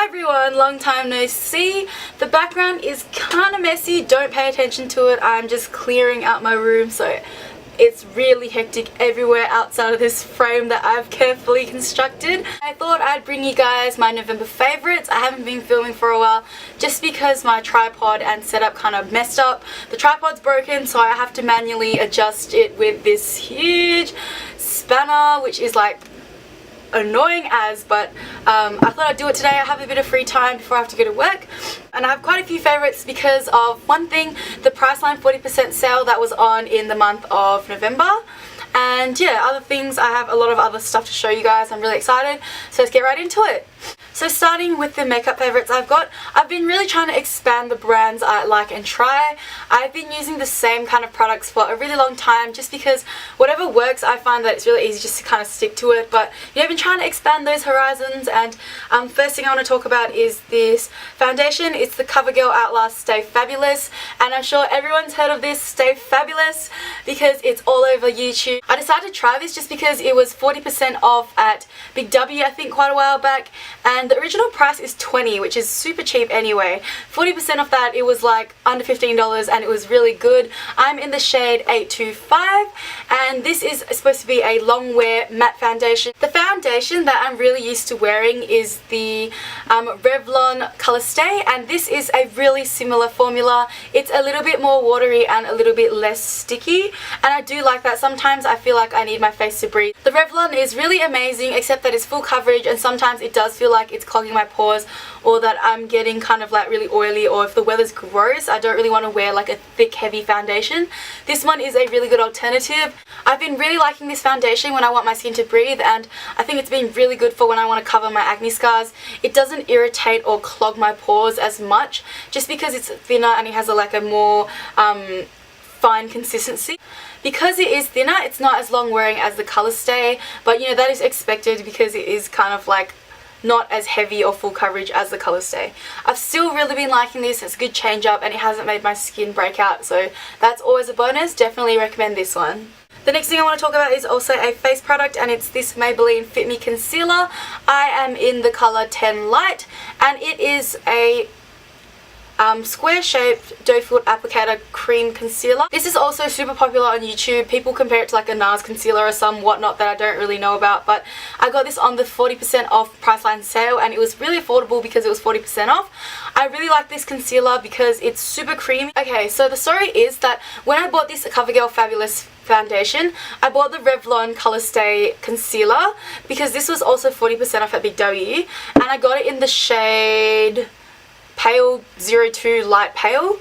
everyone, long time no see. The background is kind of messy, don't pay attention to it. I'm just clearing out my room, so it's really hectic everywhere outside of this frame that I've carefully constructed. I thought I'd bring you guys my November favorites. I haven't been filming for a while just because my tripod and setup kind of messed up. The tripod's broken, so I have to manually adjust it with this huge spanner, which is like annoying as, but I thought I'd do it today. I have a bit of free time before I have to go to work, and I have quite a few favorites because of one thing, the Priceline 40% sale that was on in the month of November. And yeah, other things, I have a lot of other stuff to show you guys. I'm really excited, so let's get right into it. So starting with the makeup favorites I've been really trying to expand the brands I like and try. I've been using the same kind of products for a really long time just because whatever works, I find that it's really easy just to kind of stick to it. But I've been trying to expand those horizons, and first thing I want to talk about is this foundation. It's the CoverGirl Outlast Stay Fabulous, and I'm sure everyone's heard of this, Stay Fabulous, because it's all over YouTube. I decided to try this just because it was 40% off at Big W, I think, quite a while back, and the original price is $20, which is super cheap anyway. 40% off that, it was like under $15, and it was really good. I'm in the shade 825, and this is supposed to be a long wear matte foundation. The foundation that I'm really used to wearing is the Revlon Color Stay, and this is a really similar formula. It's a little bit more watery and a little bit less sticky, and I do like that. Sometimes I feel like I need my face to breathe. The Revlon is really amazing, except that it's full coverage, and sometimes it does feel like it's clogging my pores, or that I'm getting kind of like really oily, or if the weather's gross, I don't really want to wear like a thick heavy foundation. This one is a really good alternative. I've been really liking this foundation when I want my skin to breathe, and I think it's been really good for when I want to cover my acne scars. It doesn't irritate or clog my pores as much just because it's thinner and it has like a more fine consistency. Because it is thinner, it's not as long wearing as the Color Stay, but you know, that is expected because it is kind of like not as heavy or full coverage as the Color Stay. I've still really been liking this. It's a good change up, and it hasn't made my skin break out, so that's always a bonus. Definitely recommend this one. The next thing I want to talk about is also a face product, and it's this Maybelline Fit Me Concealer. I am in the color 10 Light, and it is a square shaped doe foot applicator cream concealer. This is also super popular on YouTube. People compare it to like a NARS concealer or some whatnot that I don't really know about, but I got this on the 40% off Priceline sale, and it was really affordable because it was 40% off. I really like this concealer because it's super creamy. Okay, so the story is that when I bought this CoverGirl Fabulous foundation, I bought the Revlon Color Stay concealer because this was also 40% off at Big W, and I got it in the shade Pale 02 Light Pale.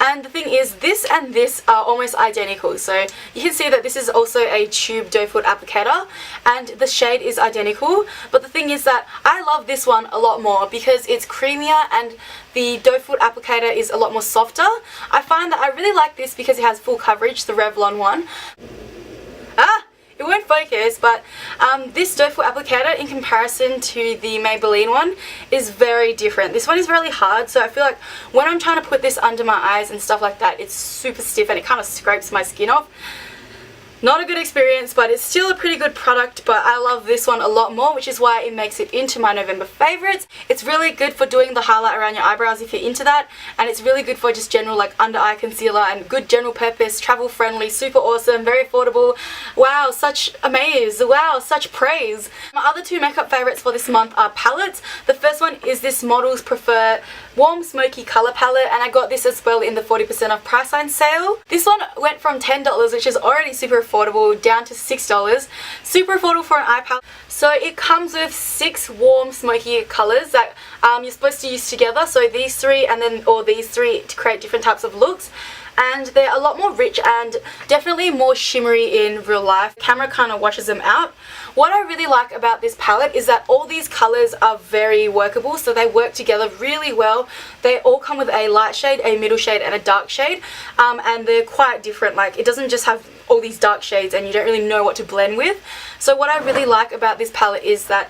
And the thing is, this and this are almost identical, so you can see that this is also a tube doe foot applicator, and the shade is identical. But the thing is that I love this one a lot more because it's creamier and the doe foot applicator is a lot more softer. I find that I really like this because it has full coverage, the Revlon one. It won't focus, but this doe foot applicator in comparison to the Maybelline one is very different. This one is really hard, so I feel like when I'm trying to put this under my eyes and stuff like that, it's super stiff and it kind of scrapes my skin off. Not a good experience, but it's still a pretty good product. But I love this one a lot more, which is why it makes it into my November favorites. It's really good for doing the highlight around your eyebrows if you're into that, and it's really good for just general like under eye concealer and good general purpose, travel friendly, super awesome, very affordable. Wow, such amaze. Wow, such praise. My other two makeup favorites for this month are palettes. The first one is this Models Prefer Warm Smoky Color Palette, and I got this as well in the 40% off Priceline sale. This one went from $10, which is already super affordable, down to $6. Super affordable for an eye palette. So it comes with 6 warm smoky colors that you're supposed to use together. So these three and then these three to create different types of looks. And they're a lot more rich and definitely more shimmery in real life. Camera kind of washes them out. What I really like about this palette is that all these colors are very workable, so they work together really well. They all come with a light shade, a middle shade, and a dark shade, and they're quite different. Like, it doesn't just have all these dark shades and you don't really know what to blend with. So what I really like about this palette is that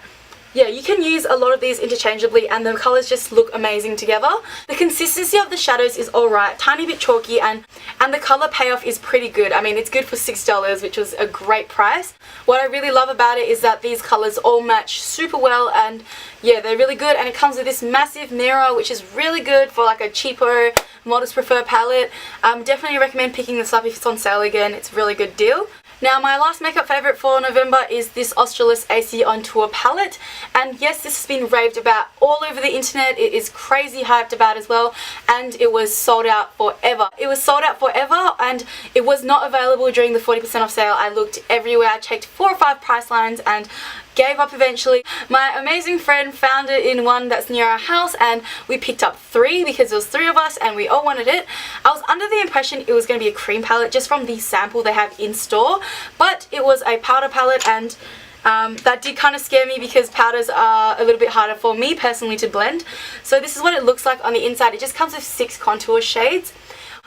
yeah, you can use a lot of these interchangeably and the colours just look amazing together. The consistency of the shadows is alright, tiny bit chalky, and the colour payoff is pretty good. I mean, it's good for $6, which was a great price. What I really love about it is that these colours all match super well, and yeah, they're really good. And it comes with this massive mirror, which is really good for like a cheaper Models Prefer palette. Definitely recommend picking this up if it's on sale again. It's a really good deal. Now, my last makeup favourite for November is this Australis AC On Tour palette, and yes, this has been raved about all over the internet. It is crazy hyped about as well, and it was sold out forever. It was sold out forever, and it was not available during the 40% off sale. I looked everywhere, I checked 4 or 5 price lines and gave up eventually. My amazing friend found it in one that's near our house, and we picked up 3 because there was 3 of us and we all wanted it. I was under the impression it was going to be a cream palette just from the sample they have in store, but it was a powder palette, and that did kind of scare me because powders are a little bit harder for me personally to blend. So this is what it looks like on the inside. It just comes with 6 contour shades.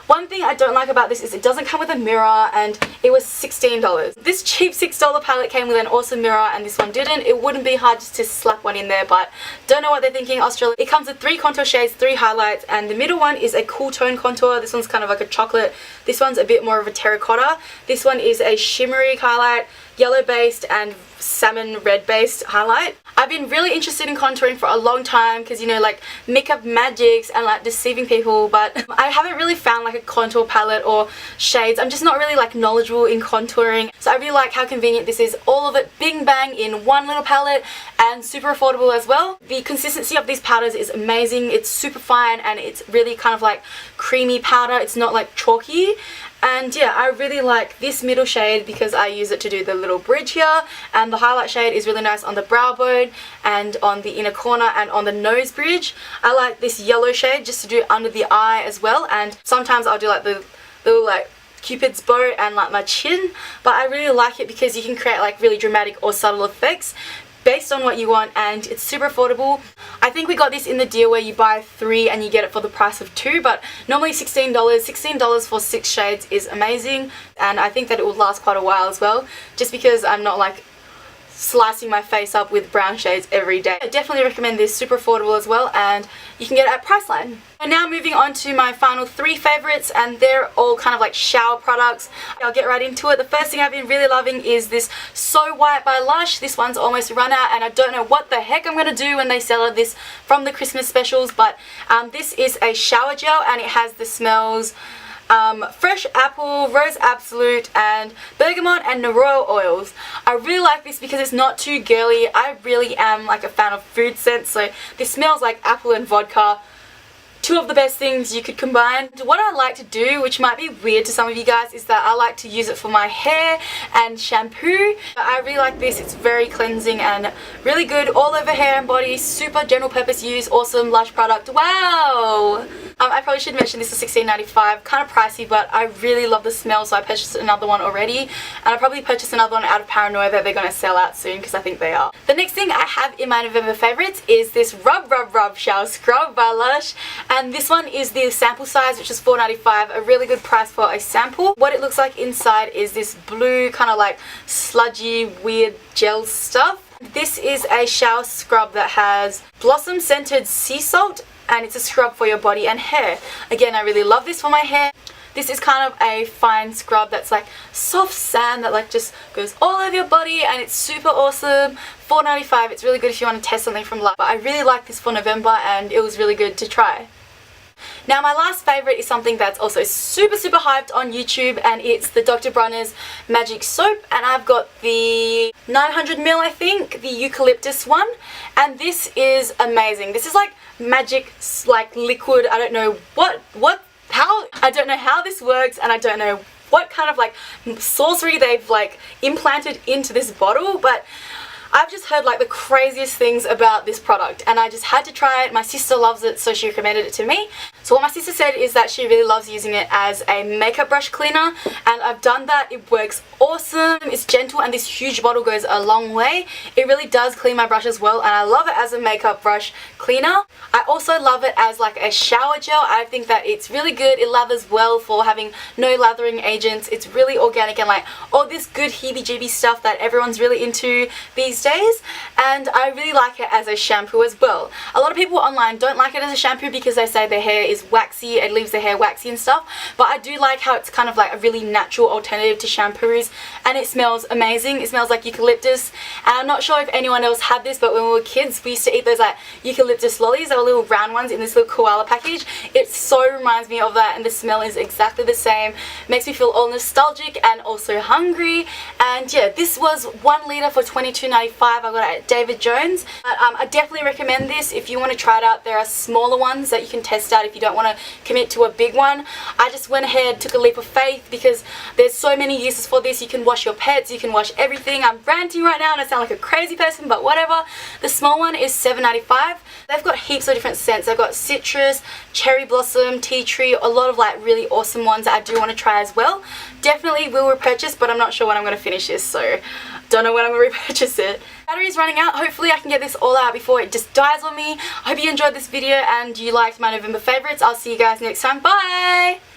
One thing I don't like about this is it doesn't come with a mirror, and it was $16. This cheap $6 palette came with an awesome mirror and this one didn't. It wouldn't be hard just to slap one in there, but don't know what they're thinking, Australia. It comes with 3 contour shades, 3 highlights, and the middle one is a cool tone contour. This one's kind of like a chocolate. This one's a bit more of a terracotta. This one is a shimmery highlight, yellow based and salmon red based highlight. I've been really interested in contouring for a long time because, you know, like makeup magics and like deceiving people, but I haven't really found like a contour palette or shades. I'm just not really like knowledgeable in contouring, so I really like how convenient this is. All of it bing bang in one little palette, and super affordable as well. The consistency of these powders is amazing. It's super fine and it's really kind of like creamy powder. It's not like chalky. And yeah, I really like this middle shade because I use it to do the little bridge here, and the highlight shade is really nice on the brow bone and on the inner corner and on the nose bridge. I like this yellow shade just to do under the eye as well, and sometimes I'll do like the little like Cupid's bow and like my chin, but I really like it because you can create like really dramatic or subtle effects based on what you want, and it's super affordable. I think we got this in the deal where you buy 3 and you get it for the price of 2, but normally $16. $16 for 6 shades is amazing, and I think that it will last quite a while as well, just because I'm not like slicing my face up with brown shades every day. I definitely recommend this, super affordable as well, and you can get it at Priceline. And now moving on to my final 3 favorites, and they're all kind of like shower products. I'll get right into it. The first thing I've been really loving is this So White by Lush. This one's almost run out, and I don't know what the heck I'm gonna do when they sell this from the Christmas specials, but this is a shower gel, and it has the smells fresh apple, rose absolute, and bergamot and Naro oils. I really like this because it's not too girly. I really am like a fan of food scents, so this smells like apple and vodka. 2 of the best things you could combine. What I like to do, which might be weird to some of you guys, is that I like to use it for my hair and shampoo. I really like this. It's very cleansing and really good all over hair and body. Super general purpose use. Awesome Lush product. Wow! I probably should mention this is $16.95. Kind of pricey, but I really love the smell, so I purchased another one already. And I'll probably purchase another one out of paranoia that they're going to sell out soon, because I think they are. The next thing I have in my November favorites is this Rub Rub Rub Shower Scrub by Lush. And this one is the sample size, which is $4.95, a really good price for a sample. What it looks like inside is this blue kind of like sludgy weird gel stuff. This is a shower scrub that has blossom scented sea salt, and it's a scrub for your body and hair. Again, I really love this for my hair. This is kind of a fine scrub that's like soft sand that like just goes all over your body, and it's super awesome. $4.95, it's really good if you want to test something from Lush. But I really like this for November, and it was really good to try. Now my last favourite is something that's also super hyped on YouTube, and it's the Dr. Bronner's Magic Soap, and I've got the 900ml, I think, the eucalyptus one, and this is amazing. This is like magic, like liquid. I don't know I don't know how this works, and I don't know what kind of like sorcery they've like implanted into this bottle, but I've just heard like the craziest things about this product, and I just had to try it. My sister loves it, so she recommended it to me. So So what my sister said is that she really loves using it as a makeup brush cleaner, and I've done that. It works awesome. It's gentle, and this huge bottle goes a long way. It really does clean my brush as well, and I love it as a makeup brush cleaner. I also love it as like a shower gel. I think that it's really good. It lathers well for having no lathering agents. It's really organic and like all this good heebie-jeebie stuff that everyone's really into these days, and I really like it as a shampoo as well. A lot of people online don't like it as a shampoo because they say their hair is waxy, it leaves their hair waxy and stuff, but I do like how it's kind of like a really natural alternative to shampoos, and it smells amazing. It smells like eucalyptus, and I'm not sure if anyone else had this, but when we were kids we used to eat those like eucalyptus lollies. They were little round ones in this little koala package. It so reminds me of that, and the smell is exactly the same. Makes me feel all nostalgic and also hungry. And yeah, this was 1 litre for $22.95. I got it at David Jones. But I definitely recommend this if you want to try it out. There are smaller ones that you can test out if you don't want to commit to a big one. I just went ahead, took a leap of faith, because there's so many uses for this. You can wash your pets, you can wash everything. I'm ranting right now and I sound like a crazy person, but whatever. The small one is $7.95. They've got heaps of different scents. They've got citrus, cherry blossom, tea tree, a lot of like really awesome ones that I do want to try as well. Definitely will repurchase, but I'm not sure when I'm going to finish this, so don't know when I'm going to repurchase it. Battery is running out. Hopefully I can get this all out before it just dies on me. I hope you enjoyed this video and you liked my November favorites. I'll see you guys next time. Bye!